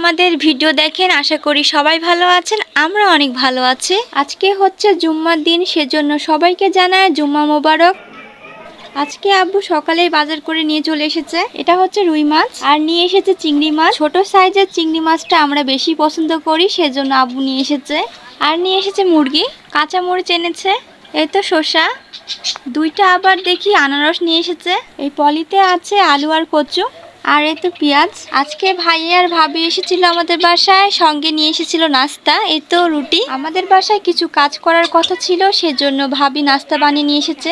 আমাদের ভিডিও দেখেন। আশা করি সবাই ভালো আছেন, আমরা অনেক ভালো আছি। আজকে হচ্ছে জুম্মার দিন, সেজন্য সবাইকে জানায় জুম্মা মোবারক। আজকে আব্বু সকালেই বাজার করে নিয়ে চলে এসেছে। এটা হচ্ছে রুই মাছ আর নিয়ে এসেছে চিংড়ি মাছ। ছোট সাইজের চিংড়ি মাছটা আমরা বেশি পছন্দ করি, সেজন্য আব্বু নিয়ে এসেছে। আর নিয়ে এসেছে মুরগি, কাঁচা মরিচ এনেছে, এই তো শসা, দুইটা আবার দেখি আনারস নিয়ে এসেছে। এই পলিতে আছে আলু আর কচু, আর এই তো পেঁয়াজ। আজকে ভাই আর ভাবি এসেছিল আমাদের বাসায়, সঙ্গে নিয়ে এসেছিল নাস্তা, এই তো রুটি। আমাদের বাসায় কিছু কাজ করার কথা ছিল, সেজন্য ভাবি নাস্তা বানিয়ে নিয়ে এসেছে।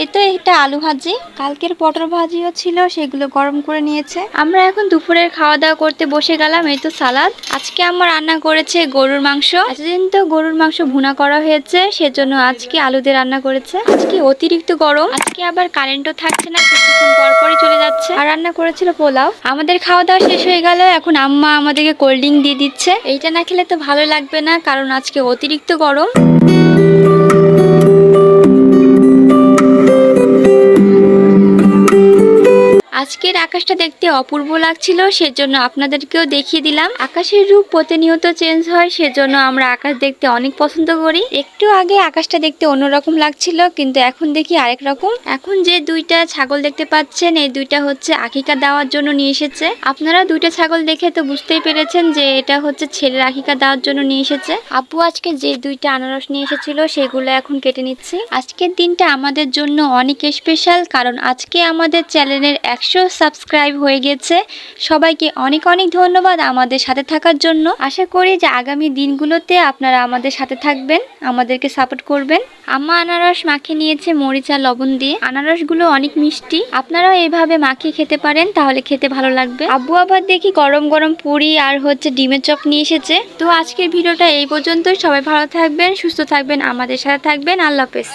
এই তো এটা আলু ভাজি, কালকের পটল ভাজিও ছিল, সেগুলো গরম করে নিয়েছে। আমরা এখন দুপুরের খাওয়া দাওয়া করতে বসে গেলাম। এই তো সালাদ। আজকে আমার রান্না করেছে গরুর মাংস। এতদিন তো গরুর মাংস ভুনা করা হয়েছে, সেজন্য আজকে আলু দিয়ে রান্না করেছে। আজকে অতিরিক্ত গরম, আজকে আবার কারেন্টও থাকছে না, কিছুক্ষণ পরপরই চলে যাচ্ছে। আর রান্না করেছিল পোলাও। আমাদের খাওয়া দাওয়া শেষ হয়ে গেল, এখন আম্মা আমাদেরকে কোল্ড ড্রিঙ্ক দিয়ে দিচ্ছে। এইটা না খেলে তো ভালো লাগবে না, কারণ আজকে অতিরিক্ত গরম। আজকের আকাশটা দেখতে অপূর্ব লাগছিল, সেজন্য আপনাদেরকেও দেখিয়ে দিলাম। আকাশের রূপ প্রতিনিয়ত চেঞ্জ হয়, সেজন্য আমরা আকাশ দেখতে অনেক পছন্দ করি। একটু আগে আকাশটা দেখতে অন্যরকম লাগছিল, কিন্তু এখন দেখি আরেক রকম। এখন যে দুইটা ছাগল দেখতে পাচ্ছেন, এই দুইটা হচ্ছে আকিকা দেওয়ার জন্য নিয়ে এসেছে। আপনারা দুইটা ছাগল দেখে তো বুঝতেই পেরেছেন যে এটা হচ্ছে ছেলের আকিকা দেওয়ার জন্য নিয়ে এসেছে। আব্বু আজকে যে দুইটা আনারস নিয়ে এসেছিল, সেগুলো এখন কেটে নিচ্ছি। আজকের দিনটা আমাদের জন্য অনেক স্পেশাল, কারণ আজকে আমাদের চ্যানেলের 100 সাবস্ক্রাইব হয়ে গেছে। সবাইকে অনেক অনেক ধন্যবাদ আমাদের সাথে থাকার জন্য। আশা করি যে আগামী দিনগুলোতে আপনারা আমাদের সাথে থাকবেন, আমাদেরকে সাপোর্ট করবেন। আম্মা আনারস মাখিয়ে নিয়েছে মরিচ আর লবণ দিয়ে। আনারসগুলো অনেক মিষ্টি, আপনারাও এইভাবে মাখিয়ে খেতে পারেন, তাহলে খেতে ভালো লাগবে। আব্বু আবার দেখি গরম গরম পুরি আর হচ্ছে ডিমের চপ নিয়ে এসেছে। তো আজকের ভিডিওটা এই পর্যন্তই। সবাই ভালো থাকবেন, সুস্থ থাকবেন, আমাদের সাথে থাকবেন। আল্লাহ হাফেজ।